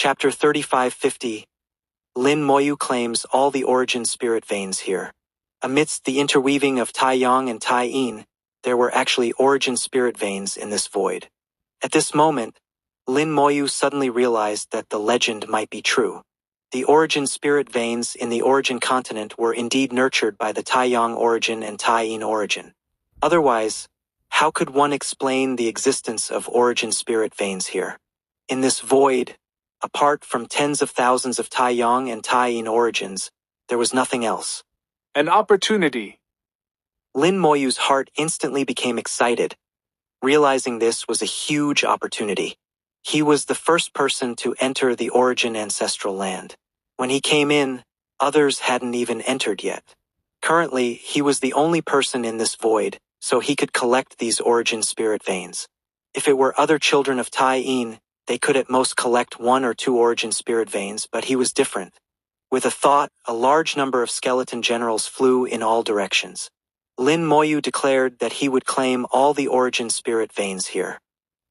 Chapter 3550. Lin Moyu claims all the origin spirit veins here. Amidst the interweaving of Tai Yang and Tai Yin, there were actually origin spirit veins in this void. At this moment, Lin Moyu suddenly realized that the legend might be true. The origin spirit veins in the origin continent were indeed nurtured by the Tai Yang origin and Tai Yin origin. Otherwise, how could one explain the existence of origin spirit veins here? In this void, apart from tens of thousands of Tai Yang and Tai Yin origins, there was nothing else. An opportunity. Lin Moyu's heart instantly became excited. Realizing this was a huge opportunity. He was the first person to enter the origin ancestral land. When he came in, others hadn't even entered yet. Currently, he was the only person in this void, so he could collect these origin spirit veins. If it were other children of Tai Yin, they could at most collect 1 or 2 origin spirit veins, but he was different. With a thought, a large number of skeleton generals flew in all directions. Lin Moyu declared that he would claim all the origin spirit veins here.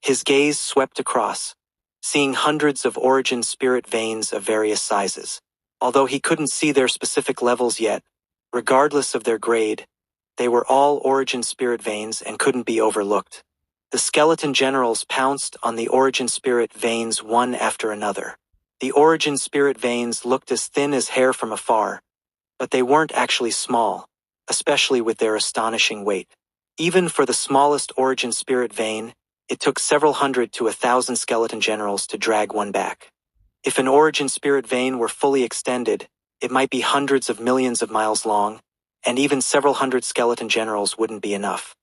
His gaze swept across, seeing hundreds of origin spirit veins of various sizes. Although he couldn't see their specific levels yet, regardless of their grade, they were all origin spirit veins and couldn't be overlooked. The skeleton generals pounced on the origin spirit veins one after another. The origin spirit veins looked as thin as hair from afar, but they weren't actually small, especially with their astonishing weight. Even for the smallest origin spirit vein, it took several hundred to 1,000 skeleton generals to drag one back. If an origin spirit vein were fully extended, it might be hundreds of millions of miles long, and even several hundred skeleton generals wouldn't be enough.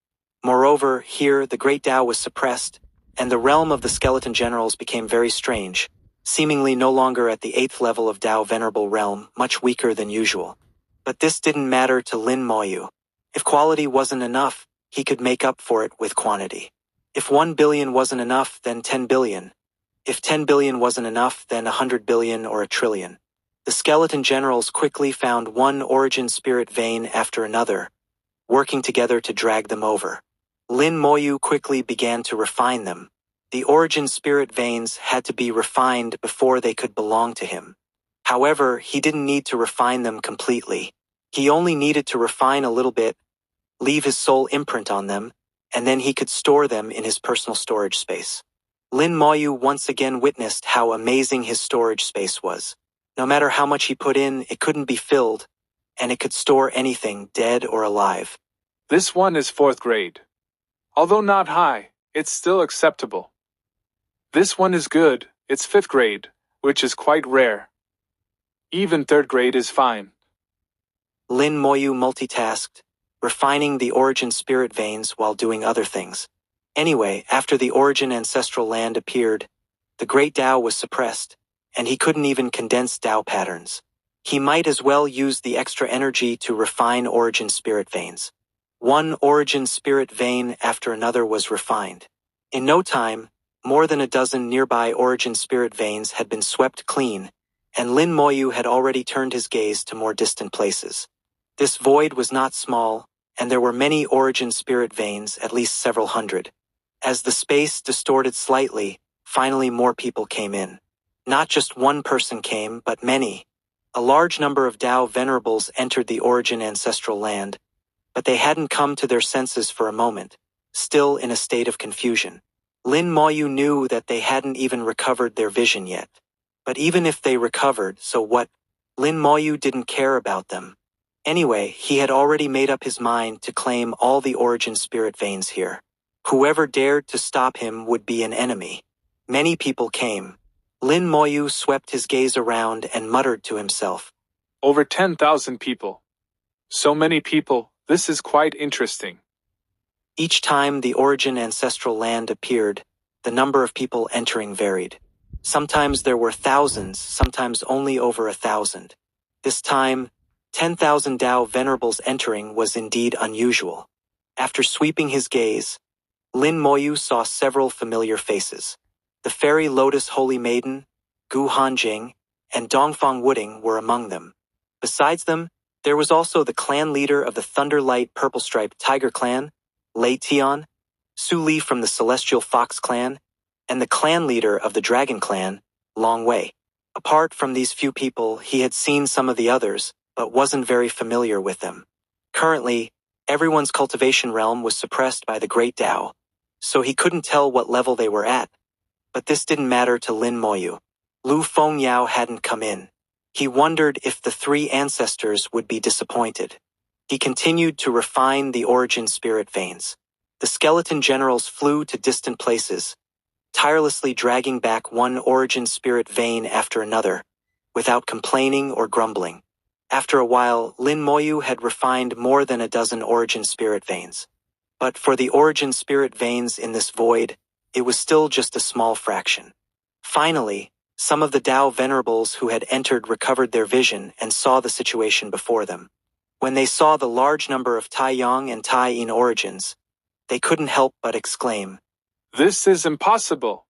Moreover, here the great Tao was suppressed, and the realm of the skeleton generals became very strange, seemingly no longer at the 8th level of Tao Venerable Realm, much weaker than usual. But this didn't matter to Lin Moyu. If quality wasn't enough, he could make up for it with quantity. If 1 billion wasn't enough, then 10 billion. If 10 billion wasn't enough, then 100 billion or a trillion. The skeleton generals quickly found one origin spirit vein after another, working together to drag them over. Lin Moyu quickly began to refine them. The origin spirit veins had to be refined before they could belong to him. However, he didn't need to refine them completely. He only needed to refine a little bit, leave his soul imprint on them, and then he could store them in his personal storage space. Lin Moyu once again witnessed how amazing his storage space was. No matter how much he put in, it couldn't be filled, and it could store anything, dead or alive. This one is 4th grade. Although not high, it's still acceptable. This one is good, it's 5th grade, which is quite rare. Even 3rd grade is fine. Lin Moyu multitasked, refining the origin spirit veins while doing other things. Anyway, after the origin ancestral land appeared, the great Tao was suppressed, and he couldn't even condense Tao patterns. He might as well use the extra energy to refine origin spirit veins. One origin spirit vein after another was refined. In no time, more than a dozen nearby origin spirit veins had been swept clean, and Lin Moyu had already turned his gaze to more distant places. This void was not small, and there were many origin spirit veins, at least several hundred. As the space distorted slightly, finally more people came in. Not just one person came, but many. A large number of Tao venerables entered the origin ancestral land, but they hadn't come to their senses for a moment, still in a state of confusion. Lin Moyu knew that they hadn't even recovered their vision yet. But even if they recovered, so what? Lin Moyu didn't care about them. Anyway, he had already made up his mind to claim all the origin spirit veins here. Whoever dared to stop him would be an enemy. Many people came. Lin Moyu swept his gaze around and muttered to himself. Over 10,000 people. So many people, this is quite interesting. Each time the origin ancestral land appeared, the number of people entering varied. Sometimes there were thousands, sometimes only over 1,000. This time, 10,000 Tao venerables entering was indeed unusual. After sweeping his gaze, Lin Moyu saw several familiar faces. The fairy lotus holy maiden, Gu Hanjing, and Dongfang Wuding were among them. Besides them, there was also the clan leader of the Thunderlight Purple-Striped Tiger Clan, Lei Tian, Su Li from the Celestial Fox Clan, and the clan leader of the Dragon Clan, Long Wei. Apart from these few people, he had seen some of the others, but wasn't very familiar with them. Currently, everyone's cultivation realm was suppressed by the Great Tao, so he couldn't tell what level they were at. But this didn't matter to Lin Moyu. Lu Fengyao hadn't come in. He wondered if the three ancestors would be disappointed. He continued to refine the origin spirit veins. The skeleton generals flew to distant places, tirelessly dragging back one origin spirit vein after another, without complaining or grumbling. After a while, Lin Moyu had refined more than a dozen origin spirit veins. But for the origin spirit veins in this void, it was still just a small fraction. Finally, some of the Tao venerables who had entered recovered their vision and saw the situation before them. When they saw the large number of Tai Yang and Tai Yin origins, they couldn't help but exclaim, "This is impossible."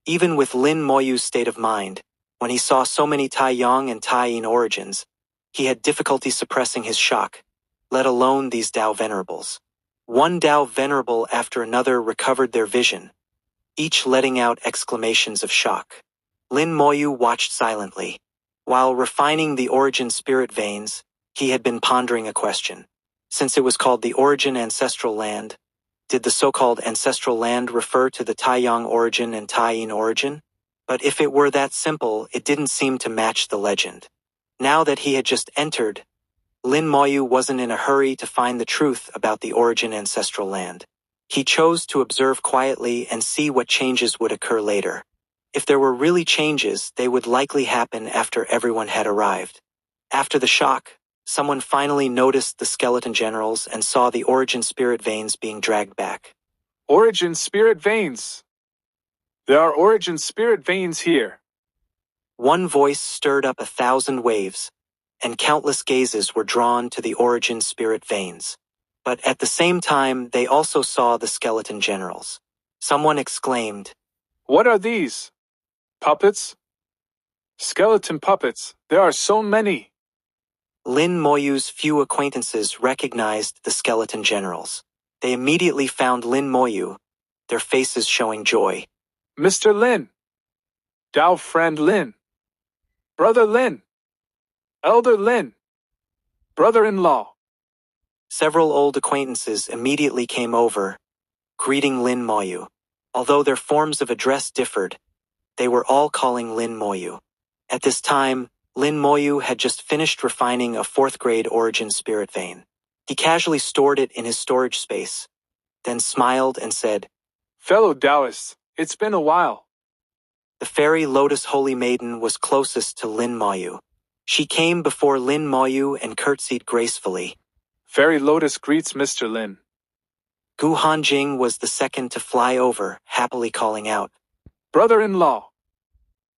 Even with Lin Moyu's state of mind, when he saw so many Tai Yang and Tai Yin origins, he had difficulty suppressing his shock, let alone these Tao venerables. One Tao venerable after another recovered their vision, each letting out exclamations of shock. Lin Moyu watched silently. While refining the origin spirit veins, he had bin pondering a question. Since it was called the origin ancestral land, did the so-called ancestral land refer to the Taiyang origin and Taiyin origin? But if it were that simple, it didn't seem to match the legend. Now that he had just entered, Lin Moyu wasn't in a hurry to find the truth about the origin ancestral land. He chose to observe quietly and see what changes would occur later. If there were really changes, they would likely happen after everyone had arrived. After the shock, someone finally noticed the skeleton generals and saw the origin spirit veins being dragged back. Origin spirit veins. There are origin spirit veins here. One voice stirred up 1,000 waves, and countless gazes were drawn to the origin spirit veins. But at the same time, they also saw the skeleton generals. Someone exclaimed, "What are these? Puppets? Skeleton puppets, there are so many." Lin Moyu's few acquaintances recognized the skeleton generals. They immediately found Lin Moyu, their faces showing joy. "Mr. Lin. Tao friend Lin. Brother Lin. Elder Lin. Brother-in-law." Several old acquaintances immediately came over, greeting Lin Moyu. Although their forms of address differed, they were all calling Lin Moyu. At this time, Lin Moyu had just finished refining a 4th grade origin spirit vein. He casually stored it in his storage space, then smiled and said, "Fellow Taoists, it's been a while." The fairy Lotus Holy Maiden was closest to Lin Moyu. She came before Lin Moyu and curtsied gracefully. Fairy Lotus greets Mr. Lin. Gu Hanjing was the second to fly over, happily calling out, "Brother-in-law."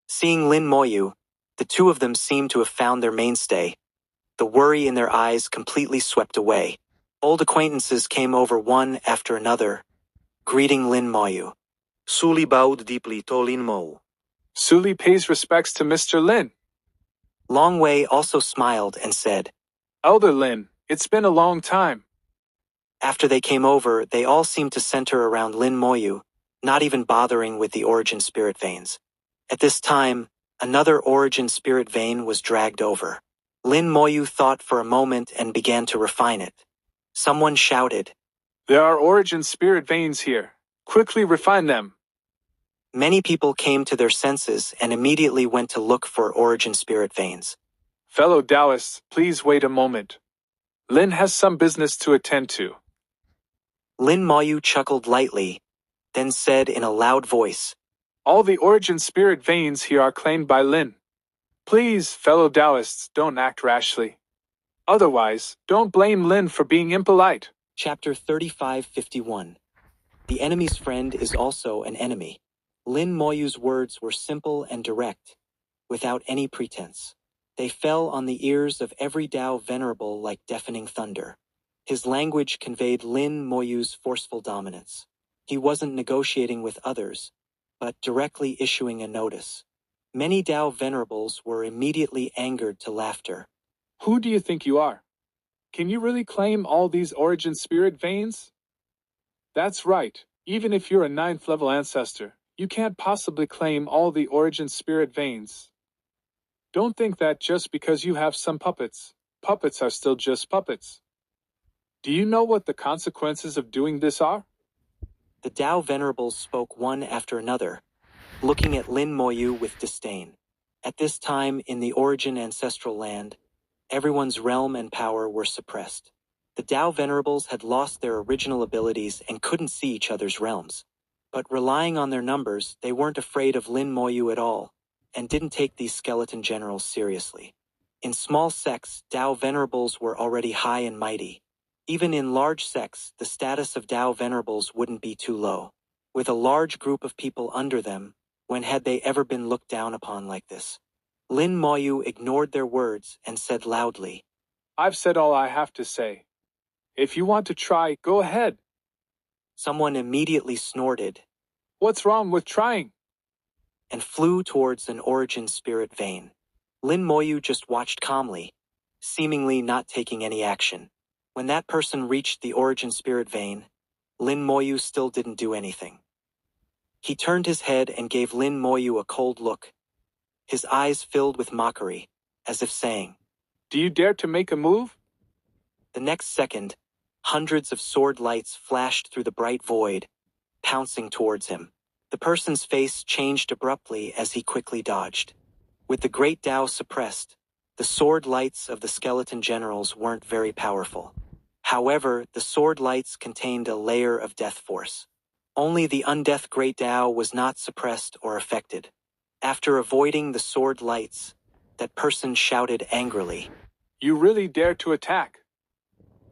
Seeing Lin Moyu, the two of them seemed to have found their mainstay. The worry in their eyes completely swept away. Old acquaintances came over one after another, greeting Lin Moyu. Suli bowed deeply to Lin Mo. Suli pays respects to Mr. Lin. Long Wei also smiled and said, "Elder Lin, it's been a long time." After they came over, they all seemed to center around Lin Moyu, not even bothering with the origin spirit veins. At this time, another origin spirit vein was dragged over. Lin Moyu thought for a moment and began to refine it. Someone shouted, "There are origin spirit veins here. Quickly refine them." Many people came to their senses and immediately went to look for origin spirit veins. "Fellow Taoists, please wait a moment. Lin has some business to attend to." Lin Moyu chuckled lightly, then said in a loud voice, "All the origin spirit veins here are claimed by Lin. Please, fellow Taoists, don't act rashly. Otherwise, don't blame Lin for being impolite." Chapter 3551. The enemy's friend is also an enemy. Lin Moyu's words were simple and direct, without any pretense. They fell on the ears of every Tao venerable like deafening thunder. His language conveyed Lin Moyu's forceful dominance. He wasn't negotiating with others, but directly issuing a notice. Many Tao venerables were immediately angered to laughter. "Who do you think you are? Can you really claim all these origin spirit veins?" "That's right. Even if you're a 9th level ancestor, You can't possibly claim all the origin spirit veins. Don't think that just because you have some puppets, puppets are still just puppets. Do you know what the consequences of doing this are? The Tao Venerables spoke one after another, looking at Lin Moyu with disdain. At this time in the origin ancestral land, everyone's realm and power were suppressed. The Tao Venerables had lost their original abilities and couldn't see each other's realms. But relying on their numbers, they weren't afraid of Lin Moyu at all, and didn't take these skeleton generals seriously. In small sects, Tao Venerables were already high and mighty. Even in large sects, the status of Tao Venerables wouldn't be too low. With a large group of people under them, when had they ever been looked down upon like this? Lin Moyu ignored their words and said loudly, I've said all I have to say. If you want to try, go ahead. Someone immediately snorted What's wrong with trying? and flew towards an origin spirit vein. Lin Moyu just watched calmly, seemingly not taking any action. When that person reached the origin spirit vein, Lin Moyu still didn't do anything. He turned his head and gave Lin Moyu a cold look. His eyes filled with mockery, as if saying, Do you dare to make a move? The next second, hundreds of sword lights flashed through the bright void, pouncing towards him. The person's face changed abruptly as he quickly dodged. With the great Tao suppressed, the sword lights of the skeleton generals weren't very powerful. However, the sword lights contained a layer of death force. Only the undeath great Tao was not suppressed or affected. After avoiding the sword lights, that person shouted angrily, You really dare to attack?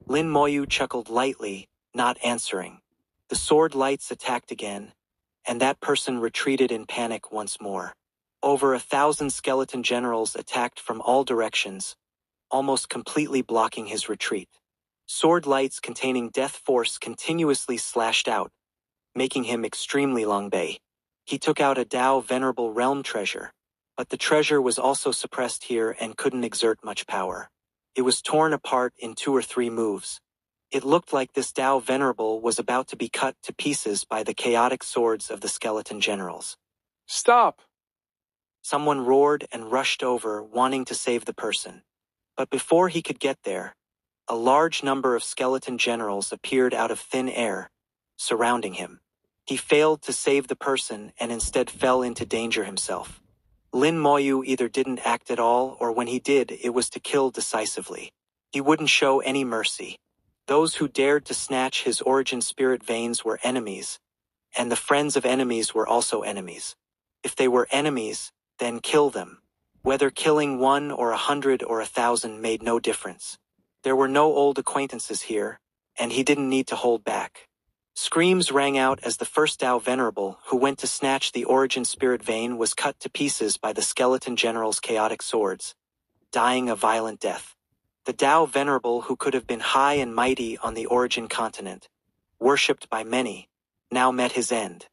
Lin Moyu chuckled lightly, not answering. The sword lights attacked again, and that person retreated in panic once more. Over 1,000 skeleton generals attacked from all directions, almost completely blocking his retreat. Sword lights containing death force continuously slashed out, making him extremely long bay. He took out a Tao Venerable Realm treasure, but the treasure was also suppressed here and couldn't exert much power. It was torn apart in 2 or 3 moves. It looked like this Tao Venerable was about to be cut to pieces by the chaotic swords of the skeleton generals. Stop! Someone roared and rushed over, wanting to save the person. But before he could get there, a large number of skeleton generals appeared out of thin air, surrounding him. He failed to save the person and instead fell into danger himself. Lin Moyu either didn't act at all, or when he did, it was to kill decisively. He wouldn't show any mercy. Those who dared to snatch his origin spirit veins were enemies, and the friends of enemies were also enemies. If they were enemies, then kill them. Whether killing 1 or 100 or 1,000 made no difference. There were no old acquaintances here, and he didn't need to hold back. Screams rang out as the first Tao Venerable, who went to snatch the origin spirit vein, was cut to pieces by the skeleton general's chaotic swords, dying a violent death. The Tao Venerable, who could have been high and mighty on the origin continent, worshipped by many, now met his end.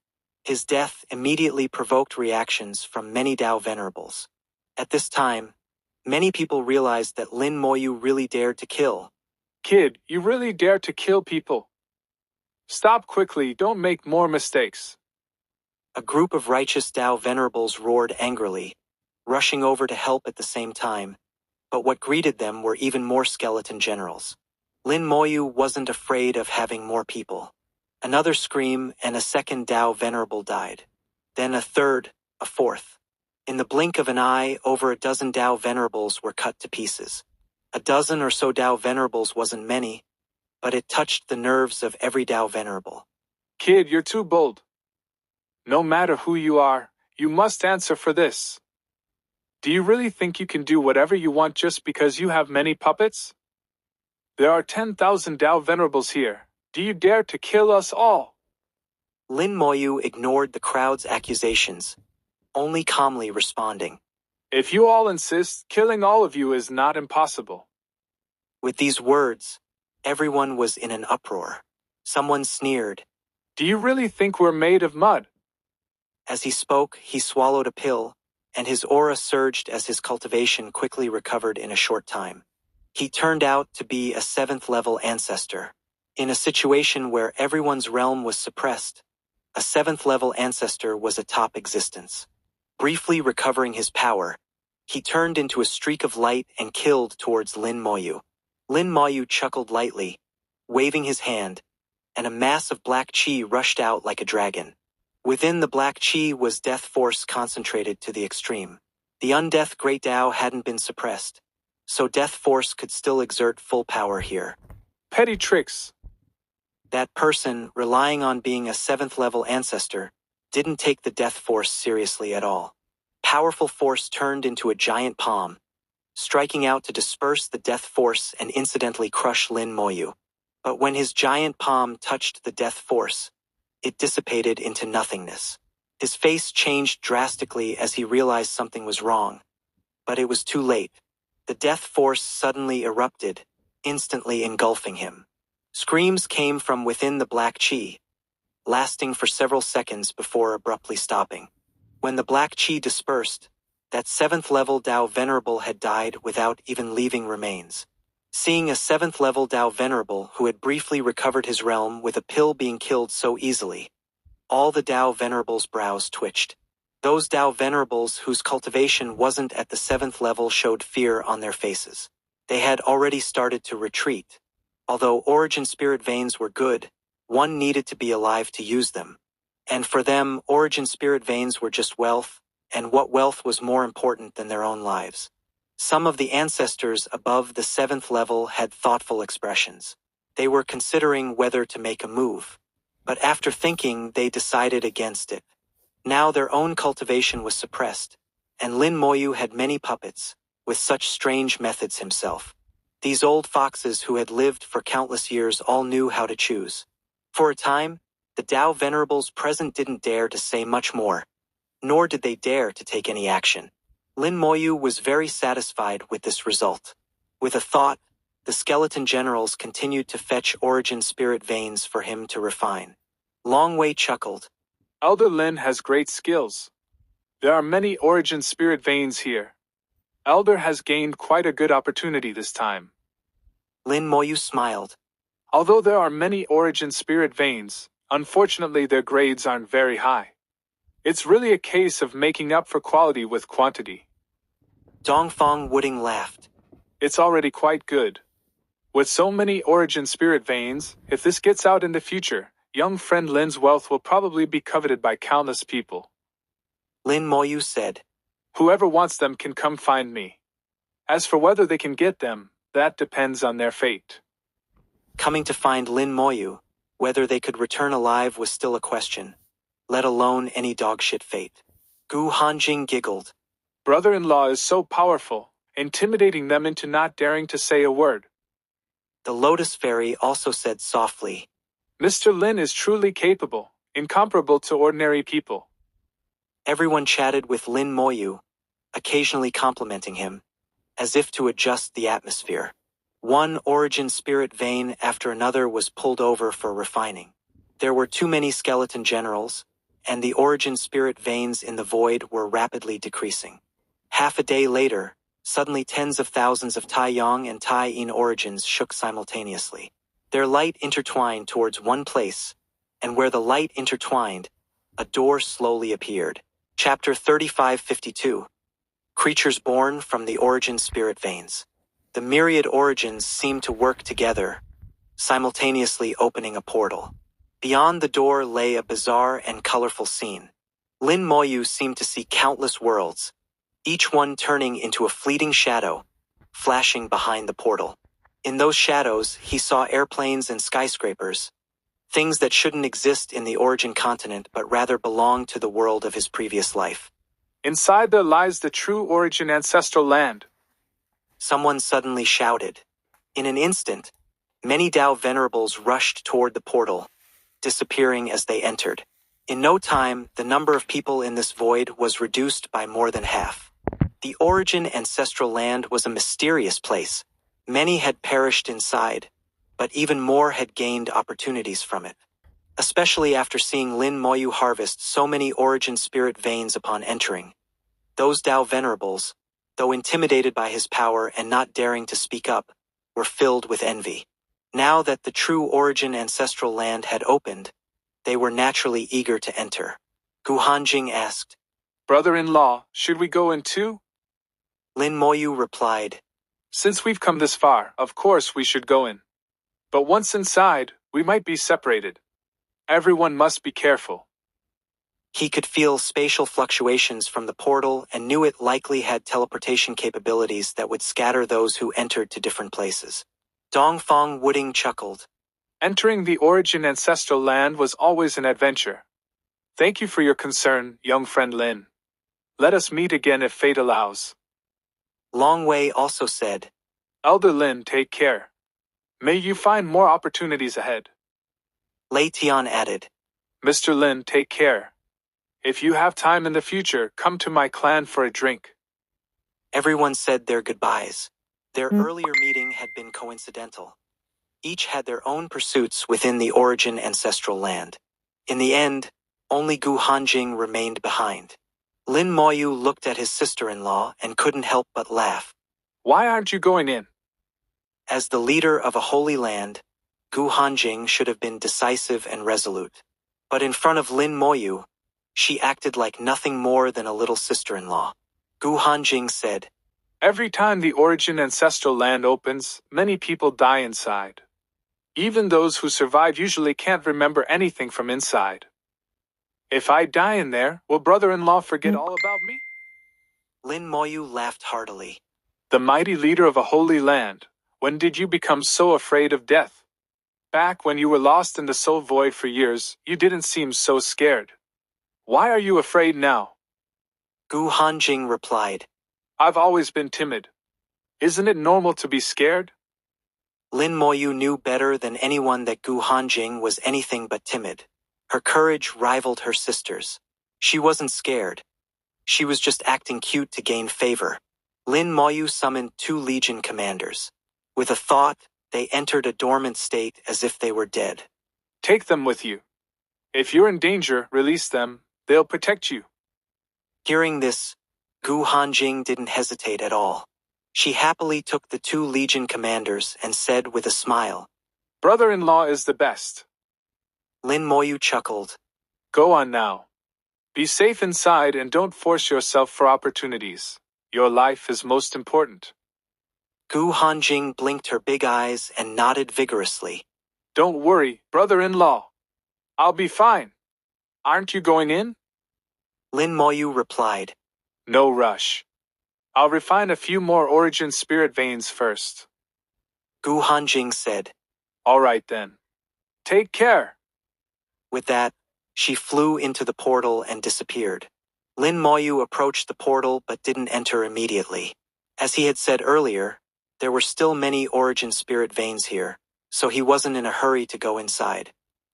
His death immediately provoked reactions from many Tao Venerables. At this time, many people realized that Lin Moyu really dared to kill. Kid, you really dare to kill people? Stop quickly, don't make more mistakes. A group of righteous Tao Venerables roared angrily, rushing over to help at the same time, but what greeted them were even more skeleton generals. Lin Moyu wasn't afraid of having more people. Another scream and a second Tao Venerable died. Then a third, a fourth. In the blink of an eye, over a dozen Tao Venerables were cut to pieces. A dozen or so Tao Venerables wasn't many, but it touched the nerves of every Tao Venerable. Kid, you're too bold. No matter who you are, you must answer for this. Do you really think you can do whatever you want just because you have many puppets? There are 10,000 Tao Venerables here. Do you dare to kill us all? Lin Moyu ignored the crowd's accusations, only calmly responding, If you all insist, killing all of you is not impossible. With these words, everyone was in an uproar. Someone sneered. Do you really think we're made of mud? As he spoke, he swallowed a pill, and his aura surged as his cultivation quickly recovered in a short time. He turned out to be a 7th-level ancestor. In a situation where everyone's realm was suppressed, a 7th-level ancestor was atop existence. Briefly recovering his power, he turned into a streak of light and killed towards Lin Moyu. Lin Moyu chuckled lightly, waving his hand, and a mass of black chi rushed out like a dragon. Within the black chi was death force concentrated to the extreme. The undeath Great Tao hadn't been suppressed, so death force could still exert full power here. Petty tricks. That person, relying on being a 7th-level ancestor, didn't take the death force seriously at all. Powerful force turned into a giant palm, striking out to disperse the death force and incidentally crush Lin Moyu. But when his giant palm touched the death force, it dissipated into nothingness. His face changed drastically as he realized something was wrong. But it was too late. The death force suddenly erupted, instantly engulfing him. Screams came from within the black chi, lasting for several seconds before abruptly stopping. When the black chi dispersed, that 7th-level Tao Venerable had died without even leaving remains. Seeing a 7th-level Tao Venerable who had briefly recovered his realm with a pill being killed so easily, all the Tao Venerables' brows twitched. Those Tao Venerables whose cultivation wasn't at the 7th level showed fear on their faces. They had already started to retreat. Although origin spirit veins were good, one needed to be alive to use them. And for them, origin spirit veins were just wealth, and what wealth was more important than their own lives. Some of the ancestors above the 7th level had thoughtful expressions. They were considering whether to make a move. But after thinking, they decided against it. Now their own cultivation was suppressed, and Lin Moyu had many puppets, with such strange methods himself. These old foxes who had lived for countless years all knew how to choose. For a time, the Tao Venerables present didn't dare to say much more, nor did they dare to take any action. Lin Moyu was very satisfied with this result. With a thought, the skeleton generals continued to fetch origin spirit veins for him to refine. Long Wei chuckled. Elder Lin has great skills. There are many origin spirit veins here. Elder has gained quite a good opportunity this time. Lin Moyu smiled. Although there are many origin spirit veins, unfortunately their grades aren't very high. It's really a case of making up for quality with quantity. Dongfang Wooding laughed. It's already quite good. With so many origin spirit veins, if this gets out in the future, young friend Lin's wealth will probably be coveted by countless people. Lin Moyu said. Whoever wants them can come find me. As for whether they can get them, that depends on their fate. Coming to find Lin Moyu, whether they could return alive was still a question, let alone any dogshit fate. Gu Hanjing giggled. Brother-in-law is so powerful, intimidating them into not daring to say a word. The Lotus Fairy also said softly. Mr. Lin is truly capable, incomparable to ordinary people. Everyone chatted with Lin Moyu, occasionally complimenting him, as if to adjust the atmosphere. One origin spirit vein after another was pulled over for refining. There were too many skeleton generals, and the origin spirit veins in the void were rapidly decreasing. Half a day later, suddenly tens of thousands of Tai Yong and Tai Yin origins shook simultaneously. Their light intertwined towards one place, and where the light intertwined, a door slowly appeared. Chapter 3552. Creatures born from the origin spirit veins. The myriad origins seemed to work together, simultaneously opening a portal. Beyond the door lay a bizarre and colorful scene. Lin Moyu seemed to see countless worlds, each one turning into a fleeting shadow, flashing behind the portal. In those shadows, he saw airplanes and skyscrapers, things that shouldn't exist in the origin continent but rather belong to the world of his previous life. Inside there lies the true origin ancestral land. Someone suddenly shouted. In an instant, many Tao Venerables rushed toward the portal, disappearing as they entered. In no time, the number of people in this void was reduced by more than half. The origin ancestral land was a mysterious place. Many had perished inside, but even more had gained opportunities from it. Especially after seeing Lin Moyu harvest so many origin spirit veins upon entering. Those Tao Venerables, though intimidated by his power and not daring to speak up, were filled with envy. Now that the true origin ancestral land had opened, they were naturally eager to enter. Gu Hanjing asked. Brother-in-law, should we go in too? Lin Moyu replied. Since we've come this far, of course we should go in. But once inside, we might be separated. Everyone must be careful. He could feel spatial fluctuations from the portal and knew it likely had teleportation capabilities that would scatter those who entered to different places. Dongfang Wooding chuckled. Entering the origin ancestral land was always an adventure. Thank you for your concern, young friend Lin. Let us meet again if fate allows. Long Wei also said. Elder Lin, take care. May you find more opportunities ahead. Lei Tian added. Mr. Lin, take care. If you have time in the future, come to my clan for a drink. Everyone said their goodbyes. Their earlier meeting had been coincidental. Each had their own pursuits within the origin ancestral land. In the end, only Gu Hanjing remained behind. Lin Moyu looked at his sister-in-law and couldn't help but laugh. Why aren't you going in? As the leader of a holy land, Gu Hanjing should have been decisive and resolute. But in front of Lin Moyu, she acted like nothing more than a little sister-in-law. Gu Hanjing said, Every time the origin ancestral land opens, many people die inside. Even those who survive usually can't remember anything from inside. If I die in there, will brother-in-law forget all about me? Lin Moyu laughed heartily. The mighty leader of a holy land, when did you become so afraid of death? Back when you were lost in the soul void for years, you didn't seem so scared. Why are you afraid now? Gu Hanjing replied. I've always been timid. Isn't it normal to be scared? Lin Moyu knew better than anyone that Gu Hanjing was anything but timid. Her courage rivaled her sister's. She wasn't scared. She was just acting cute to gain favor. Lin Moyu summoned 2 legion commanders. With a thought, they entered a dormant state as if they were dead. Take them with you. If you're in danger, release them. They'll protect you. Hearing this, Gu Hanjing didn't hesitate at all. She happily took the 2 legion commanders and said with a smile, Brother-in-law is the best. Lin Moyu chuckled. Go on now. Be safe inside and don't force yourself for opportunities. Your life is most important. Gu Hanjing blinked her big eyes and nodded vigorously. Don't worry, brother-in-law. I'll be fine. Aren't you going in? Lin Moyu replied. No rush. I'll refine a few more origin spirit veins first. Gu Hanjing said. All right then. Take care. With that, she flew into the portal and disappeared. Lin Moyu approached the portal but didn't enter immediately. As he had said earlier, there were still many origin spirit veins here, so he wasn't in a hurry to go inside.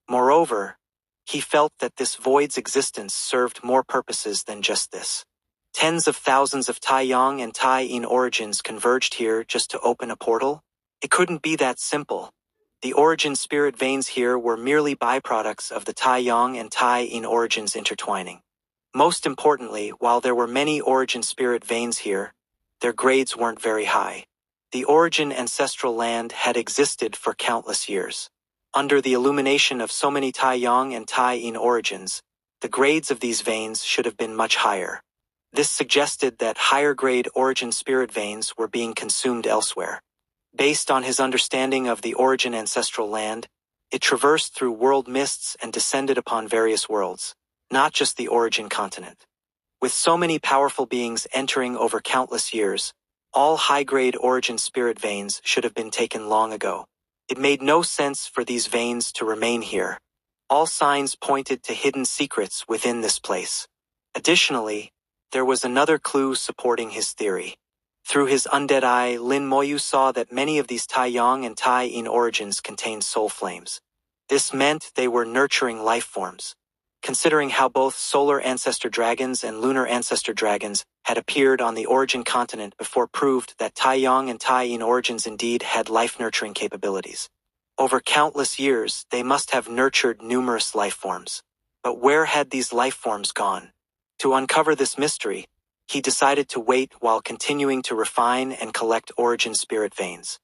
Moreover, he felt that this void's existence served more purposes than just this. Tens of thousands of Taiyang and Tai-In origins converged here just to open a portal? It couldn't be that simple. The origin spirit veins here were merely byproducts of the Taiyang and Tai-In origins intertwining. Most importantly, while there were many origin spirit veins here, their grades weren't very high. The origin ancestral land had existed for countless years. Under the illumination of so many Taiyang and Tai-In origins, the grades of these veins should have been much higher. This suggested that higher-grade origin spirit veins were being consumed elsewhere. Based on his understanding of the origin ancestral land, it traversed through world mists and descended upon various worlds, not just the origin continent. With so many powerful beings entering over countless years, all high-grade origin spirit veins should have been taken long ago. It made no sense for these veins to remain here. All signs pointed to hidden secrets within this place. Additionally, there was another clue supporting his theory. Through his undead eye, Lin Moyu saw that many of these Tai-Yang and Tai-In origins contained soul flames. This meant they were nurturing life forms. Considering how both solar ancestor dragons and lunar ancestor dragons had appeared on the origin continent before proved that Tai-Yang and Tai-In origins indeed had life-nurturing capabilities. Over countless years, they must have nurtured numerous life forms. But where had these life forms gone? To uncover this mystery, he decided to wait while continuing to refine and collect origin spirit veins.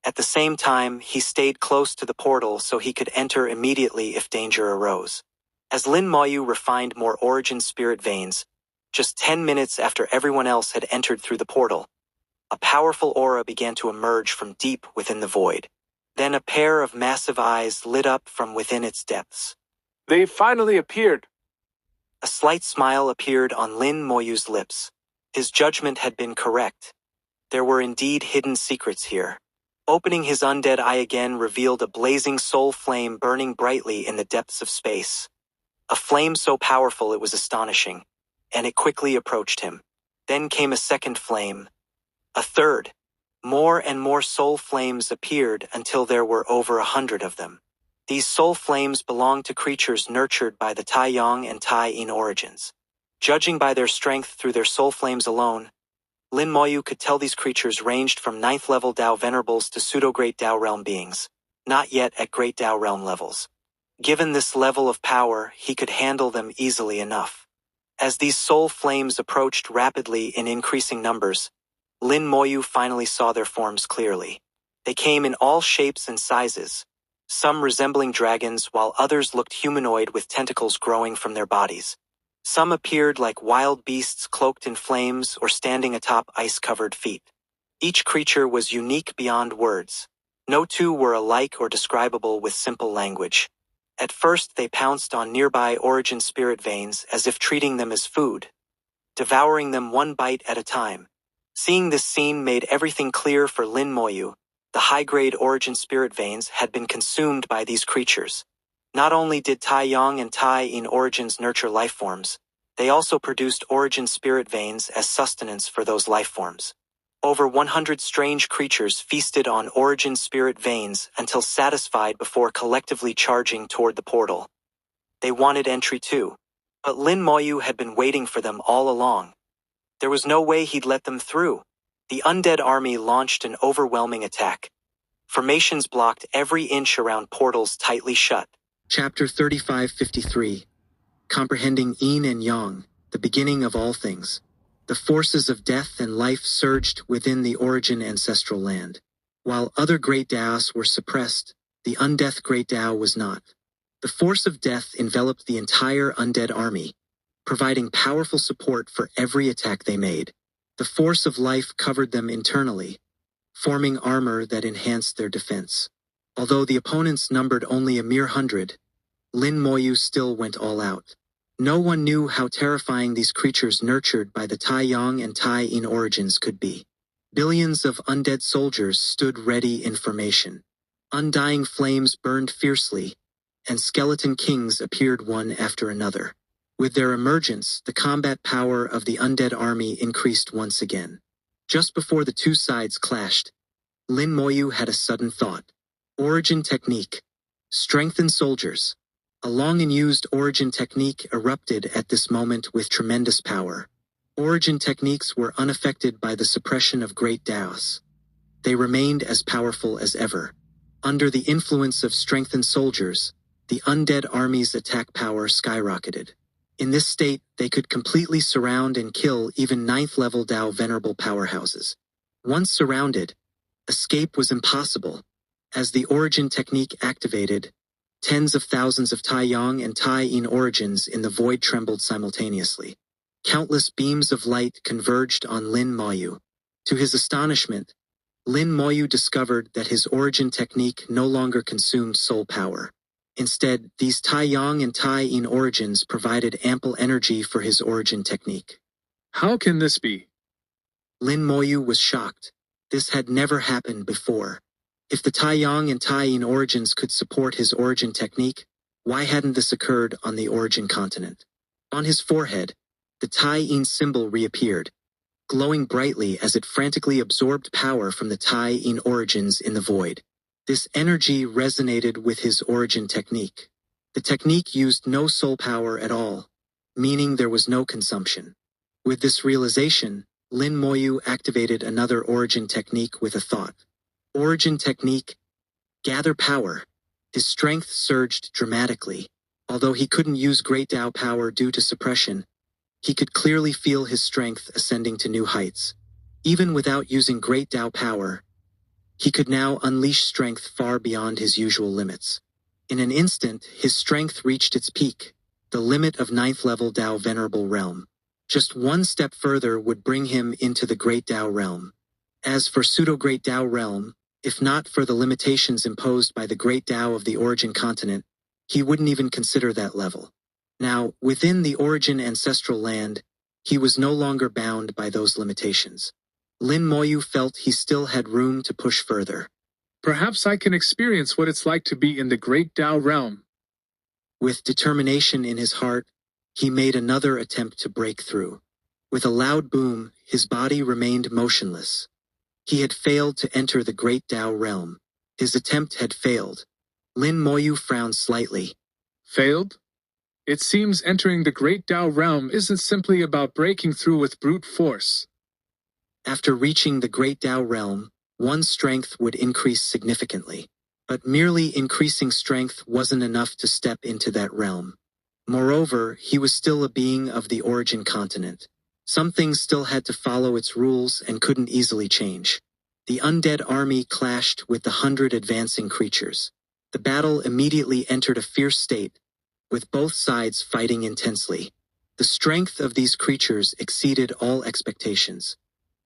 At the same time, he stayed close to the portal so he could enter immediately if danger arose. As Lin Moyu refined more origin spirit veins, just 10 minutes after everyone else had entered through the portal, a powerful aura began to emerge from deep within the void. Then a pair of massive eyes lit up from within its depths. They finally appeared. A slight smile appeared on Lin Moyu's lips. His judgment had been correct. There were indeed hidden secrets here. Opening his undead eye again revealed a blazing soul flame burning brightly in the depths of space. A flame so powerful it was astonishing, and it quickly approached him. Then came a second flame. A third. More and more soul flames appeared until there were over 100 of them. These soul flames belonged to creatures nurtured by the Tai Yang and Tai Yin origins. Judging by their strength through their soul flames alone, Lin Moyu could tell these creatures ranged from 9th level Dao Venerables to pseudo-Great Dao Realm beings, not yet at Great Dao Realm levels. Given this level of power, he could handle them easily enough. As these soul flames approached rapidly in increasing numbers, Lin Moyu finally saw their forms clearly. They came in all shapes and sizes, some resembling dragons while others looked humanoid with tentacles growing from their bodies. Some appeared like wild beasts cloaked in flames or standing atop ice-covered feet. Each creature was unique beyond words. No two were alike or describable with simple language. At first they pounced on nearby origin spirit veins as if treating them as food, devouring them one bite at a time. Seeing this scene made everything clear for Lin Moyu. The high-grade origin spirit veins had been consumed by these creatures. Not only did Tai Yang and Tai Yin origins nurture life forms, they also produced origin spirit veins as sustenance for those life forms. Over 100 strange creatures feasted on origin spirit veins until satisfied before collectively charging toward the portal. They wanted entry too, but Lin Moyu had been waiting for them all along. There was no way he'd let them through. The undead army launched an overwhelming attack. Formations blocked every inch around portals tightly shut. Chapter 3553. Comprehending Yin and Yang, the beginning of all things. The forces of death and life surged within the origin ancestral land. While other great Daos were suppressed, the undeath great Dao was not. The force of death enveloped the entire undead army, providing powerful support for every attack they made. The force of life covered them internally, forming armor that enhanced their defense. Although the opponents numbered only a mere 100, Lin Moyu still went all out. No one knew how terrifying these creatures nurtured by the Tai Yang and Tai Yin origins could be. Billions of undead soldiers stood ready in formation. Undying flames burned fiercely, and skeleton kings appeared one after another. With their emergence, the combat power of the undead army increased once again. Just before the two sides clashed, Lin Moyu had a sudden thought. Origin technique. Strengthen soldiers. A long-unused origin technique erupted at this moment with tremendous power. Origin techniques were unaffected by the suppression of great Daos. They remained as powerful as ever. Under the influence of strengthened soldiers, the undead army's attack power skyrocketed. In this state, they could completely surround and kill even 9th-level Dao Venerable powerhouses. Once surrounded, escape was impossible. As the origin technique activated, tens of thousands of Tai Yang and Tai Yin origins in the void trembled simultaneously. Countless beams of light converged on Lin Moyu. To his astonishment, Lin Moyu discovered that his origin technique no longer consumed soul power. Instead, these Tai Yang and Tai Yin origins provided ample energy for his origin technique. How can this be? Lin Moyu was shocked. This had never happened before. If the Tai Yang and Tai Yin origins could support his origin technique, why hadn't this occurred on the origin continent? On his forehead, the Tai Yin symbol reappeared, glowing brightly as it frantically absorbed power from the Tai Yin origins in the void. This energy resonated with his origin technique. The technique used no soul power at all, meaning there was no consumption. With this realization, Lin Moyu activated another origin technique with a thought. Origin technique, gather power. His strength surged dramatically. Although he couldn't use Great Dao power due to suppression, he could clearly feel his strength ascending to new heights. Even without using Great Dao power, he could now unleash strength far beyond his usual limits. In an instant, his strength reached its peak. the limit of 9th level Dao Venerable Realm. Just one step further would bring him into the Great Dao Realm. As for Pseudo-Great Dao Realm, if not for the limitations imposed by the Great Dao of the Origin Continent, he wouldn't even consider that level. Now, within the Origin Ancestral Land, he was no longer bound by those limitations. Lin Moyu felt he still had room to push further. Perhaps I can experience what it's like to be in the Great Dao Realm. With determination in his heart, he made another attempt to break through. With a loud boom, his body remained motionless. He had failed to enter the Great Dao Realm. His attempt had failed. Lin Moyu frowned slightly. Failed? It seems entering the Great Dao Realm isn't simply about breaking through with brute force. After reaching the Great Dao Realm, one's strength would increase significantly. But merely increasing strength wasn't enough to step into that realm. Moreover, he was still a being of the Origin Continent. Some things still had to follow its rules and couldn't easily change. The undead army clashed with the 100 advancing creatures. The battle immediately entered a fierce state, with both sides fighting intensely. The strength of these creatures exceeded all expectations.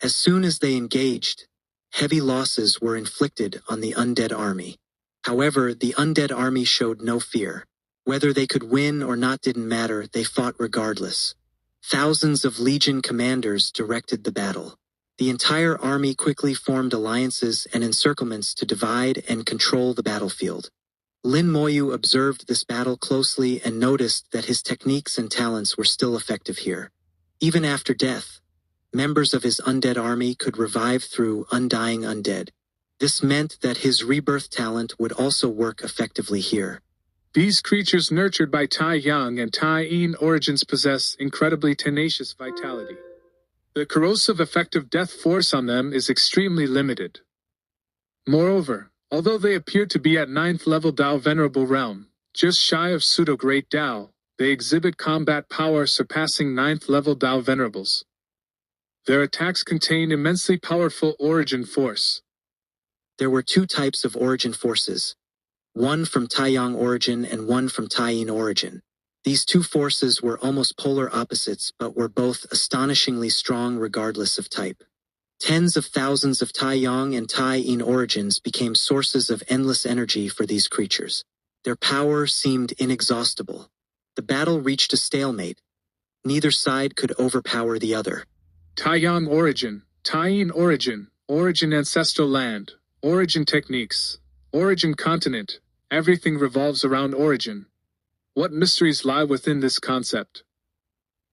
As soon as they engaged, heavy losses were inflicted on the undead army. However, the undead army showed no fear. Whether they could win or not didn't matter, they fought regardless. Thousands of legion commanders directed the battle. The entire army quickly formed alliances and encirclements to divide and control the battlefield. Lin Moyu observed this battle closely and noticed that his techniques and talents were still effective here. Even after death, members of his undead army could revive through undying undead. This meant that his rebirth talent would also work effectively here. These creatures nurtured by Tai Yang and Tai Yin origins possess incredibly tenacious vitality. The corrosive effective death force on them is extremely limited. Moreover, although they appear to be at 9th level Dao Venerable Realm, just shy of Pseudo-Great Dao, they exhibit combat power surpassing 9th level Dao Venerables. Their attacks contain immensely powerful origin force. There were two types of origin forces, one from Taiyang origin and one from Taiyin origin. These two forces were almost polar opposites but were both astonishingly strong regardless of type. Tens of thousands of Taiyang and Taiyin origins became sources of endless energy for these creatures. Their power seemed inexhaustible. The battle reached a stalemate. Neither side could overpower the other. Taiyang origin, Taiyin origin, origin ancestral land, origin techniques, origin continent, everything revolves around origin. What mysteries lie within this concept?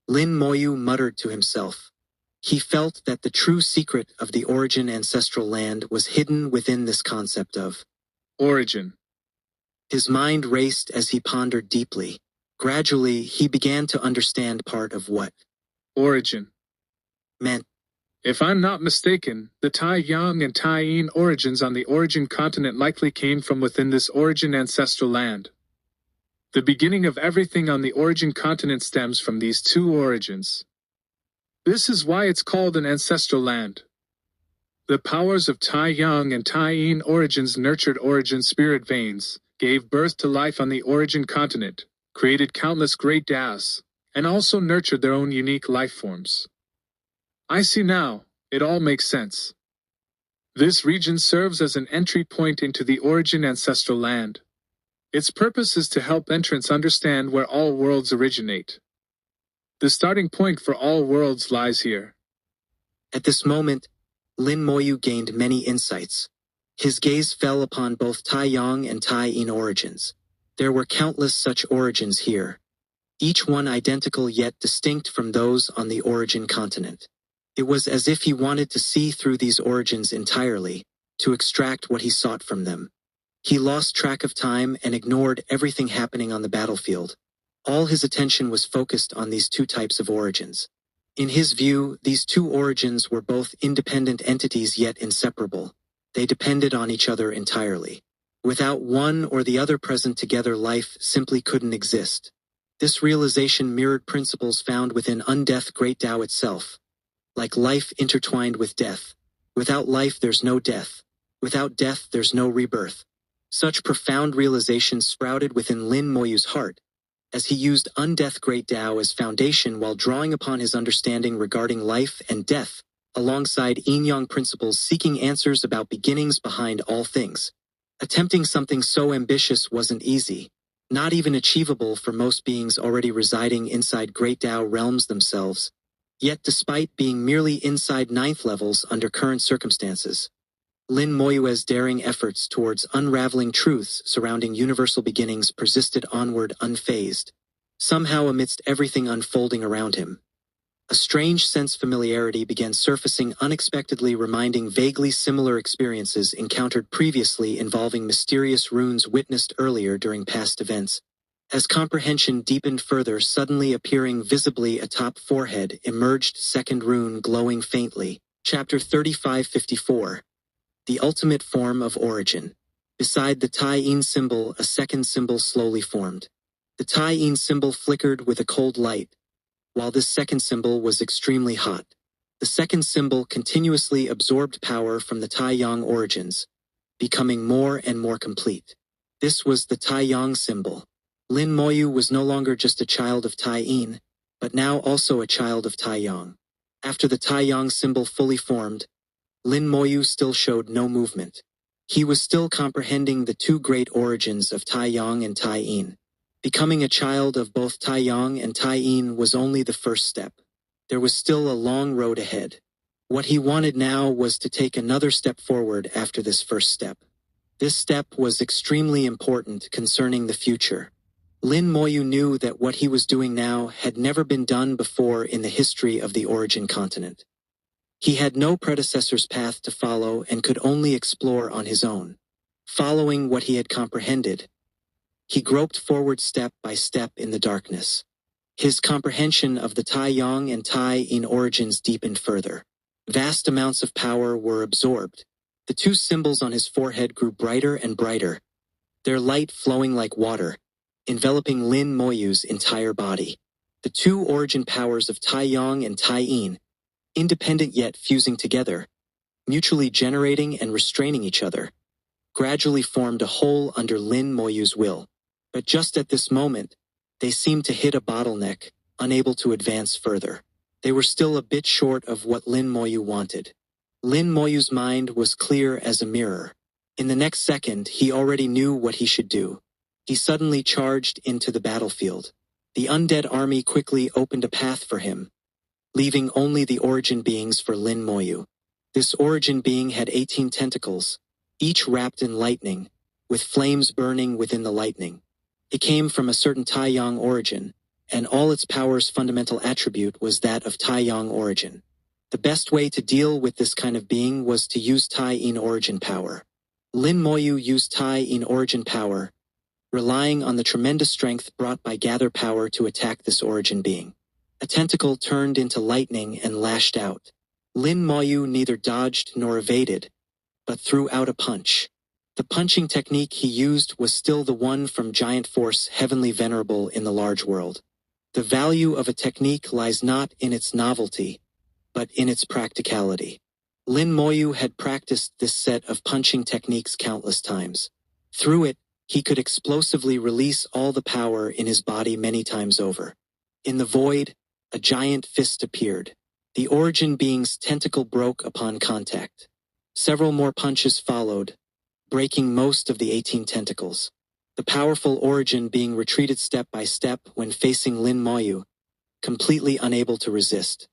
Lin Moyu muttered to himself. He felt that the true secret of the Origin Ancestral Land was hidden within this concept of origin. His mind raced as he pondered deeply. Gradually, he began to understand part of what origin meant. If I'm not mistaken, the Tai Yang and Tai Yin origins on the Origin Continent likely came from within this Origin Ancestral Land. The beginning of everything on the Origin Continent stems from these two origins. This is why it's called an ancestral land. The powers of Tai Yang and Tai Yin origins nurtured origin spirit veins, gave birth to life on the Origin Continent, created countless great Daos, and also nurtured their own unique life forms. I see now, it all makes sense. This region serves as an entry point into the Origin Ancestral Land. Its purpose is to help entrants understand where all worlds originate. The starting point for all worlds lies here. At this moment, Lin Moyu gained many insights. His gaze fell upon both Tai Yang and Tai Yin origins. There were countless such origins here, each one identical yet distinct from those on the Origin Continent. It was as if he wanted to see through these origins entirely, to extract what he sought from them. He lost track of time and ignored everything happening on the battlefield. All his attention was focused on these two types of origins. In his view, these two origins were both independent entities yet inseparable. They depended on each other entirely. Without one or the other present together, life simply couldn't exist. This realization mirrored principles found within Undeath Great Tao itself. Like life intertwined with death. Without life there's no death. Without death there's no rebirth. Such profound realizations sprouted within Lin Moyu's heart. as he used Undeath Great Tao as foundation while drawing upon his understanding regarding life and death, alongside yin-yang principles seeking answers about beginnings behind all things. Attempting something so ambitious wasn't easy, not even achievable for most beings already residing inside Great Tao realms themselves. Yet despite being merely inside ninth levels under current circumstances, Lin Moyu's daring efforts towards unraveling truths surrounding universal beginnings persisted onward unfazed, somehow amidst everything unfolding around him. A strange sense of familiarity began surfacing unexpectedly, reminding vaguely similar experiences encountered previously involving mysterious runes witnessed earlier during past events. As comprehension deepened further, suddenly appearing visibly atop forehead emerged second rune glowing faintly. Chapter 3554. The ultimate form of origin. Beside the Tai-yin symbol, a second symbol slowly formed. The Tai-yin symbol flickered with a cold light, while this second symbol was extremely hot. The second symbol continuously absorbed power from the Tai-yang origins, becoming more and more complete. This was the Tai-yang symbol. Lin Moyu was no longer just a child of Tai-yin, but now also a child of Tai-yang. After the Tai-yang symbol fully formed, Lin Moyu still showed no movement. He was still comprehending the two great origins of Tai-yang and Tai-yin. Becoming a child of both Tai-yang and Tai-yin was only the first step. There was still a long road ahead. What he wanted now was to take another step forward after this first step. This step was extremely important concerning the future. Lin Moyu knew that what he was doing now had never been done before in the history of the origin continent. He had no predecessor's path to follow and could only explore on his own. Following what he had comprehended, he groped forward step by step in the darkness. His comprehension of the Tai-yang and Tai-yin origins deepened further. Vast amounts of power were absorbed. The two symbols on his forehead grew brighter and brighter, their light flowing like water, enveloping Lin Moyu's entire body. The two origin powers of Tai-yang and Tai-yin, independent yet fusing together, mutually generating and restraining each other, gradually formed a whole under Lin Moyu's will. But just at this moment, they seemed to hit a bottleneck, unable to advance further. They were still a bit short of what Lin Moyu wanted. Lin Moyu's mind was clear as a mirror. In the next second, he already knew what he should do. He suddenly charged into the battlefield. The undead army quickly opened a path for him, leaving only the origin beings for Lin Moyu. This origin being had 18 tentacles, each wrapped in lightning, with flames burning within the lightning. It came from a certain Tai-yang origin, and all its power's fundamental attribute was that of Tai-yang origin. The best way to deal with this kind of being was to use Tai-yin origin power. Lin Moyu used Tai-yin origin power, relying on the tremendous strength brought by gather power to attack this origin being. A tentacle turned into lightning and lashed out. Lin Moyu neither dodged nor evaded, but threw out a punch. The punching technique he used was still the one from Giant Force, Heavenly Venerable in the large world. The value of a technique lies not in its novelty, but in its practicality. Lin Moyu had practiced this set of punching techniques countless times. Through it, he could explosively release all the power in his body many times over. In the void, a giant fist appeared. The origin being's tentacle broke upon contact. Several more punches followed, breaking most of the 18 tentacles. The powerful origin being retreated step by step when facing Lin Moyu, completely unable to resist.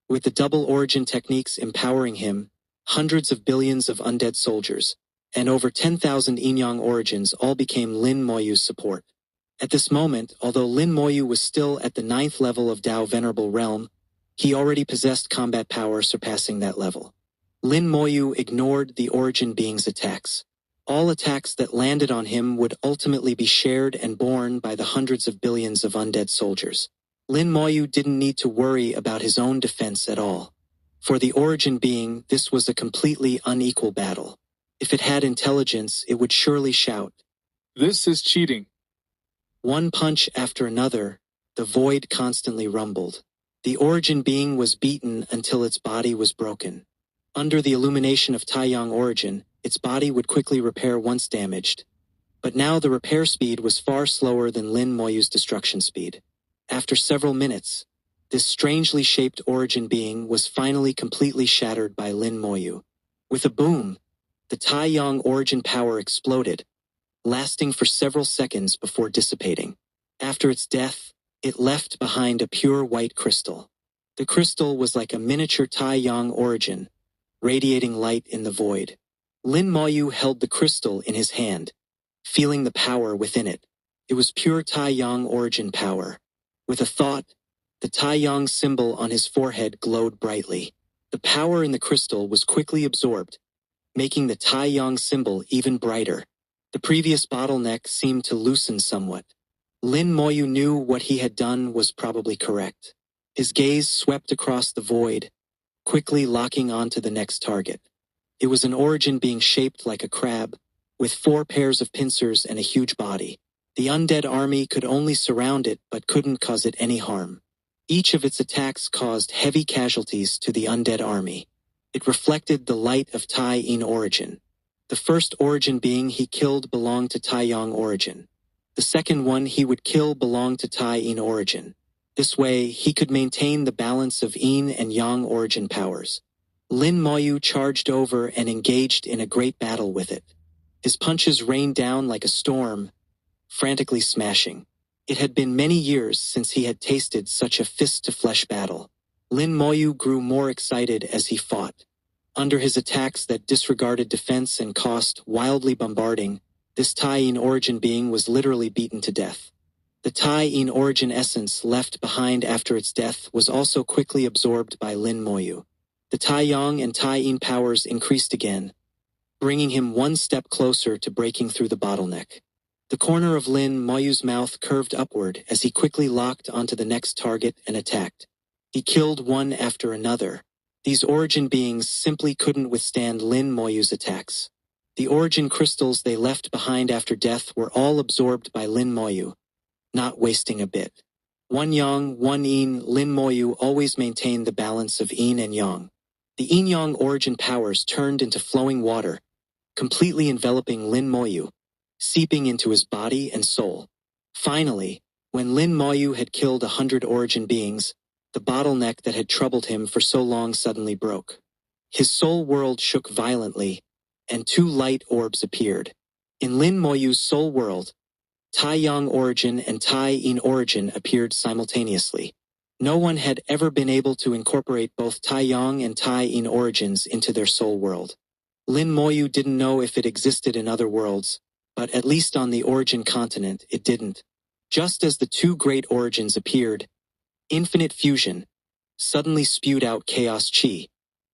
With the double origin techniques empowering him, hundreds of billions of undead soldiers, and over 10,000 yin-yang origins all became Lin Moyu's support. At this moment, although Lin Moyu was still at the 9th level of Tao Venerable Realm, he already possessed combat power surpassing that level. Lin Moyu ignored the origin being's attacks. All attacks that landed on him would ultimately be shared and borne by the hundreds of billions of undead soldiers. Lin Moyu didn't need to worry about his own defense at all. For the origin being, this was a completely unequal battle. If it had intelligence, it would surely shout, This is cheating. One punch after another, the void constantly rumbled. The origin being was beaten until its body was broken. Under the illumination of Tai-yang origin, its body would quickly repair once damaged, But now the repair speed was far slower than Lin Moyu's destruction speed. After several minutes, this strangely shaped origin being was finally completely shattered by Lin Moyu. With a boom, the Taiyang origin power exploded, lasting for several seconds before dissipating. After its death, it left behind a pure white crystal. The crystal was like a miniature Taiyang origin, radiating light in the void. Lin Moyu held the crystal in his hand, feeling the power within it. It was pure Taiyang origin power. With a thought, the Taiyang symbol on his forehead glowed brightly. The power in the crystal was quickly absorbed, making the Taiyang symbol even brighter. The previous bottleneck seemed to loosen somewhat. Lin Moyu knew what he had done was probably correct. His gaze swept across the void, quickly locking onto the next target. It was an origin being shaped like a crab, with 4 pairs of pincers and a huge body. The undead army could only surround it but couldn't cause it any harm. Each of its attacks caused heavy casualties to the undead army. It reflected the light of Tai-In origin. The first origin being he killed belonged to Taiyang origin. The second one he would kill belonged to Tai-In origin. This way, he could maintain the balance of Yin and Yang origin powers. Lin Moyu charged over and engaged in a great battle with it. His punches rained down like a storm, frantically smashing. It had been many years since he had tasted such a fist-to-flesh battle. Lin Moyu grew more excited as he fought. Under his attacks that disregarded defense and cost wildly bombarding, this Tai-In origin being was literally beaten to death. The Tai-In origin essence left behind after its death was also quickly absorbed by Lin Moyu. The Taiyang and Tai-In powers increased again, bringing him one step closer to breaking through the bottleneck. The corner of Lin Moyu's mouth curved upward as he quickly locked onto the next target and attacked. He killed one after another. These origin beings simply couldn't withstand Lin Moyu's attacks. The origin crystals they left behind after death were all absorbed by Lin Moyu, not wasting a bit. One Yang, one Yin, Lin Moyu always maintained the balance of Yin and Yang. The Yin-Yang origin powers turned into flowing water, completely enveloping Lin Moyu, seeping into his body and soul. Finally, when Lin Moyu had killed 100 origin beings, the bottleneck that had troubled him for so long suddenly broke. His soul world shook violently, and 2 light orbs appeared. In Lin Moyu's soul world, Taiyang origin and Tai-In origin appeared simultaneously. No one had ever been able to incorporate both Taiyang and Tai-In origins into their soul world. Lin Moyu didn't know if it existed in other worlds, but at least on the origin continent it didn't. Just as the 2 great origins appeared, infinite fusion suddenly spewed out chaos chi,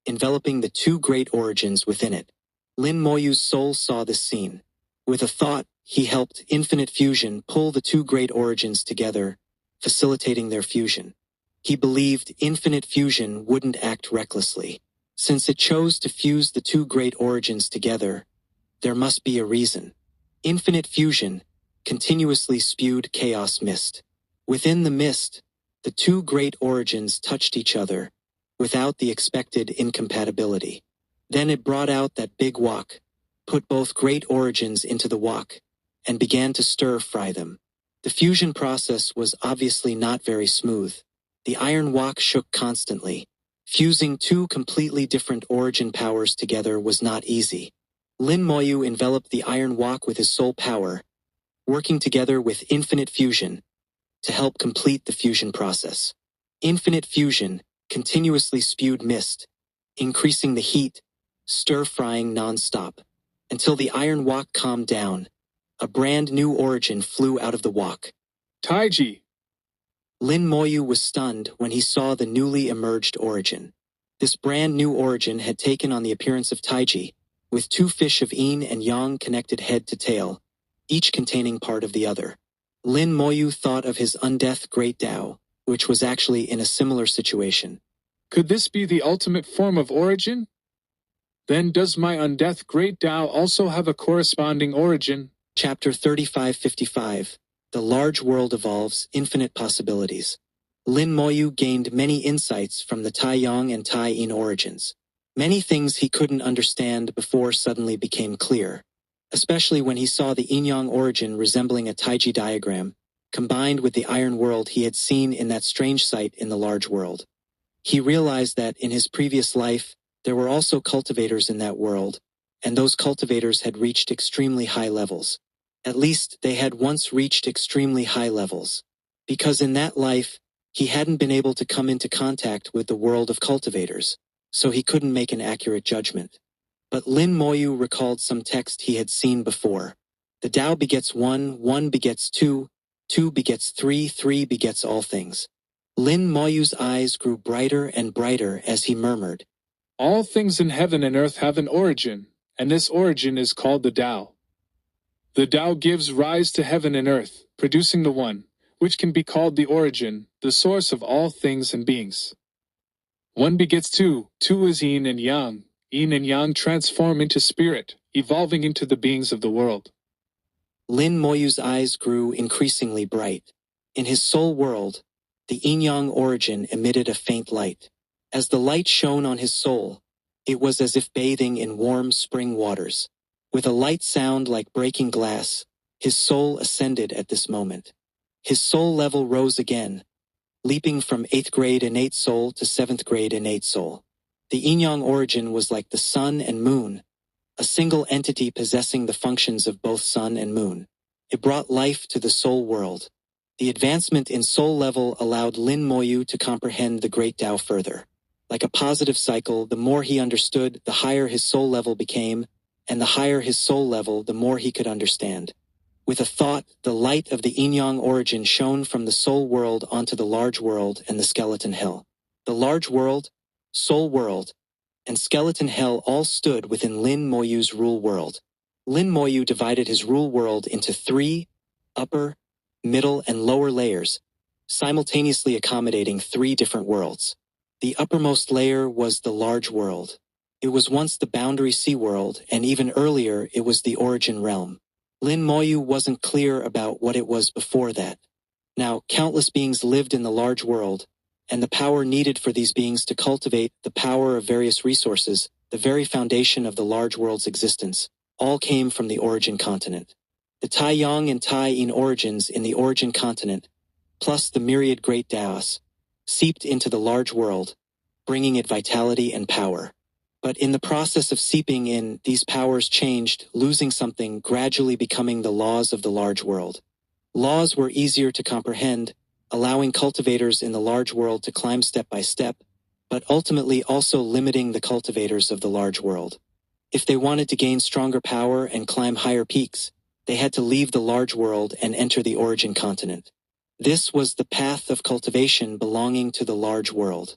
enveloping the 2 great origins within it. Lin Moyu's soul saw this scene. With a thought, he helped infinite fusion pull the 2 great origins together, facilitating their fusion. He believed infinite fusion wouldn't act recklessly. Since it chose to fuse the 2 great origins together, there must be a reason. Infinite fusion continuously spewed chaos mist. Within the mist, the 2 great origins touched each other, without the expected incompatibility. Then it brought out that big wok, put both great origins into the wok, and began to stir-fry them. The fusion process was obviously not very smooth. The iron wok shook constantly. Fusing 2 completely different origin powers together was not easy. Lin Moyu enveloped the iron wok with his soul power, working together with infinite fusion to help complete the fusion process. Infinite fusion continuously spewed mist, increasing the heat, stir-frying non-stop, until the iron wok calmed down. A brand new origin flew out of the wok. Taiji! Lin Moyu was stunned when he saw the newly emerged origin. This brand new origin had taken on the appearance of Taiji, with 2 fish of Yin and Yang connected head to tail, each containing part of the other. Lin Moyu thought of his undeath Great Tao, which was actually in a similar situation. Could this be the ultimate form of origin? Then does my undeath Great Tao also have a corresponding origin? Chapter 3555. The large world evolves, infinite possibilities. Lin Moyu gained many insights from the Taiyang and Tai-In origins. Many things he couldn't understand before suddenly became clear. especially when he saw the yin-yang origin resembling a Taiji diagram, combined with the iron world he had seen in that strange sight in the large world. He realized that in his previous life, there were also cultivators in that world, and those cultivators had reached extremely high levels. At least they had once reached extremely high levels. Because in that life, he hadn't been able to come into contact with the world of cultivators, so he couldn't make an accurate judgment. But Lin Moyu recalled some text he had seen before. The Tao begets one, one begets two, two begets three, three begets all things. Lin Moyu's eyes grew brighter and brighter as he murmured, All things in heaven and earth have an origin, and this origin is called the Tao. The Tao gives rise to heaven and earth, producing the One, which can be called the origin, the source of all things and beings. One begets two, two is yin and yang transform into spirit, evolving into the beings of the world. Lin Moyu's eyes grew increasingly bright. In his soul world, the yin-yang origin emitted a faint light. As the light shone on his soul, it was as if bathing in warm spring waters. With a light sound like breaking glass, his soul ascended at this moment. His soul level rose again, leaping from 8th grade innate soul to 7th grade innate soul. The yin-yang origin was like the sun and moon, a single entity possessing the functions of both sun and moon. It brought life to the soul world. The advancement in soul level allowed Lin Moyu to comprehend the great Tao further. Like a positive cycle, the more he understood, the higher his soul level became, and the higher his soul level, the more he could understand. With a thought, the light of the yin-yang origin shone from the soul world onto the large world and the skeleton hell. The large world, soul world, and skeleton hell all stood within Lin Moyu's rule world. Lin Moyu divided his rule world into 3 upper, middle, and lower layers, simultaneously accommodating 3 different worlds. The uppermost layer was the large world. It was once the boundary sea world, and even earlier it was the origin realm. Lin Moyu wasn't clear about what it was before that. Now, countless beings lived in the large world, and the power needed for these beings to cultivate the power of various resources, the very foundation of the large world's existence, all came from the origin continent. The Tai Yang and Tai Yin origins in the origin continent, plus the myriad great Taos, seeped into the large world, bringing it vitality and power. But in the process of seeping in, these powers changed, losing something, gradually becoming the laws of the large world. Laws were easier to comprehend, allowing cultivators in the large world to climb step by step, but ultimately also limiting the cultivators of the large world. If they wanted to gain stronger power and climb higher peaks, they had to leave the large world and enter the origin continent. This was the path of cultivation belonging to the large world.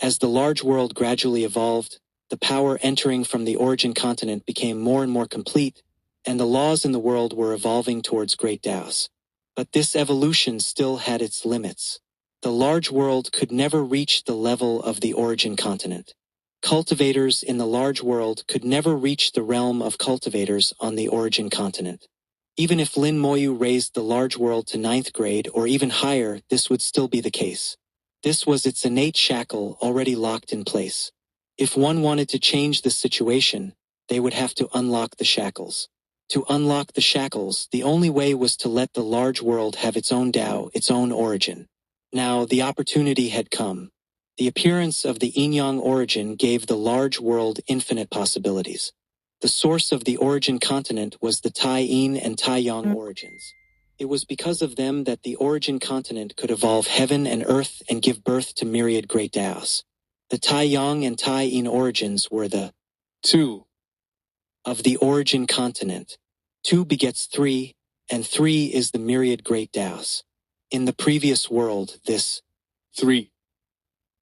As the large world gradually evolved, the power entering from the origin continent became more and more complete, and the laws in the world were evolving towards great Taos. But this evolution still had its limits. The large world could never reach the level of the origin continent. Cultivators in the large world could never reach the realm of cultivators on the origin continent. Even if Lin Moyu raised the large world to 9th grade or even higher, this would still be the case. This was its innate shackle already locked in place. If one wanted to change this situation, they would have to unlock the shackles. To unlock the shackles, the only way was to let the large world have its own Tao, its own origin. Now, the opportunity had come. The appearance of the yin-yang origin gave the large world infinite possibilities. The source of the origin continent was the Tai Yin and Tai Yang origins. It was because of them that the origin continent could evolve heaven and earth and give birth to myriad great Taos. The Tai Yang and Tai Yin origins were the 2 of the origin continent. 2 begets 3, and 3 is the myriad great Taos. In the previous world, this 3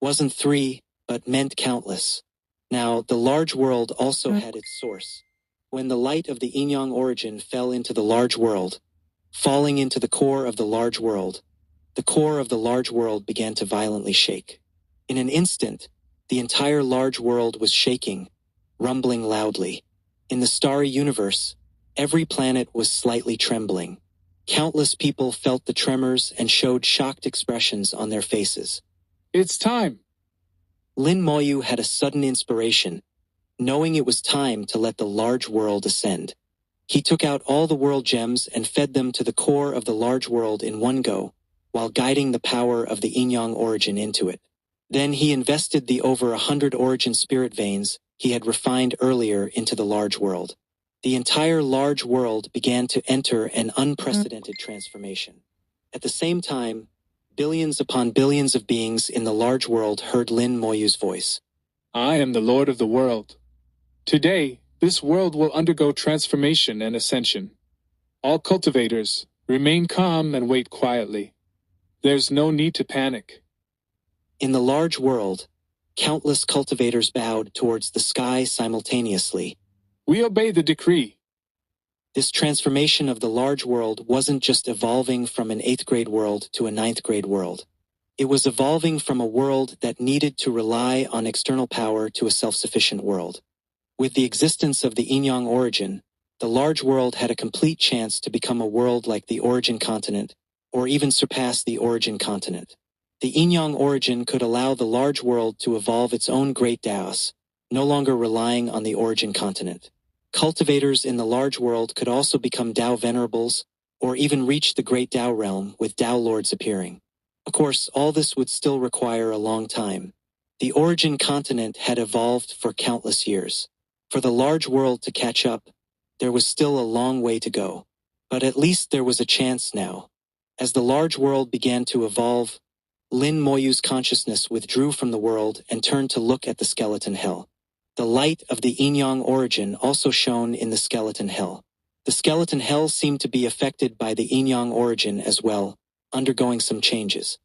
wasn't 3, but meant countless. Now, the large world also had its source. When the light of the yin-yang origin fell into the large world, falling into the core of the large world, the core of the large world began to violently shake. In an instant, the entire large world was shaking, rumbling loudly. In the starry universe, every planet was slightly trembling. Countless people felt the tremors and showed shocked expressions on their faces. It's time! Lin Moyu had a sudden inspiration, knowing it was time to let the large world ascend. He took out all the world gems and fed them to the core of the large world in one go, while guiding the power of the yin-yang origin into it. Then he invested the over 100 origin spirit veins he had refined earlier into the large world. The entire large world began to enter an unprecedented transformation. At the same time, billions upon billions of beings in the large world heard Lin Moyu's voice. I am the Lord of the world. Today, this world will undergo transformation and ascension. All cultivators, remain calm and wait quietly. There's no need to panic. In the large world, countless cultivators bowed towards the sky simultaneously. We obey the decree. This transformation of the large world wasn't just evolving from an 8th grade world to a 9th grade world. It was evolving from a world that needed to rely on external power to a self-sufficient world. With the existence of the yin-yang origin, the large world had a complete chance to become a world like the origin continent, or even surpass the origin continent. The yin-yang origin could allow the large world to evolve its own great Taos, no longer relying on the origin continent. Cultivators in the large world could also become Tao venerables, or even reach the great Tao realm with Tao lords appearing. Of course, all this would still require a long time. The origin continent had evolved for countless years. For the large world to catch up, there was still a long way to go. But at least there was a chance now. As the large world began to evolve, Lin Moyu's consciousness withdrew from the world and turned to look at the skeleton hell. The light of the yin-yang origin also shone in the skeleton hell. The skeleton hell seemed to be affected by the yin-yang origin as well, undergoing some changes.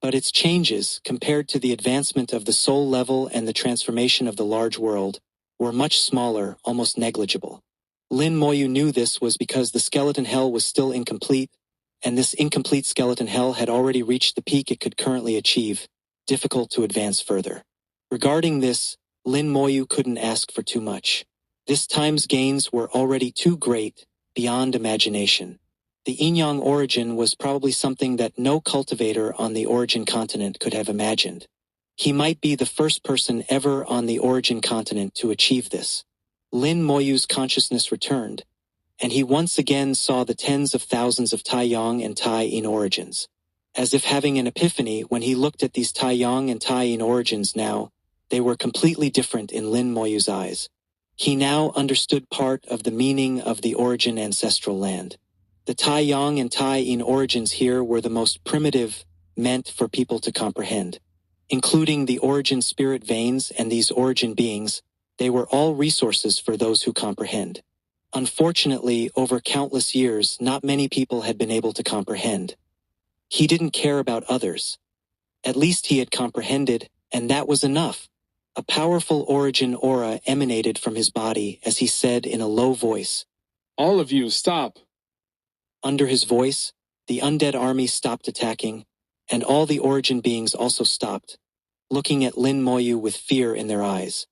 But its changes, compared to the advancement of the soul level and the transformation of the large world, were much smaller, almost negligible. Lin Moyu knew this was because the skeleton hell was still incomplete, and this incomplete skeleton hell had already reached the peak it could currently achieve, difficult to advance further. Regarding this, Lin Moyu couldn't ask for too much. This time's gains were already too great, beyond imagination. The yin-yang origin was probably something that no cultivator on the origin continent could have imagined. He might be the first person ever on the origin continent to achieve this. Lin Moyu's consciousness returned, and he once again saw the tens of thousands of Tai-Yang and Tai-Yin origins. As if having an epiphany when he looked at these Tai-Yang and Tai-Yin origins now, they were completely different in Lin Moyu's eyes. He now understood part of the meaning of the origin ancestral land. The Tai-Yang and Tai-Yin origins here were the most primitive, meant for people to comprehend. Including the origin spirit veins and these origin beings, they were all resources for those who comprehend. Unfortunately, over countless years, not many people had been able to comprehend. He didn't care about others. At least he had comprehended, and that was enough. A powerful origin aura emanated from his body as he said in a low voice, All of you, stop. Under his voice, the undead army stopped attacking, and all the origin beings also stopped, looking at Lin Moyu with fear in their eyes.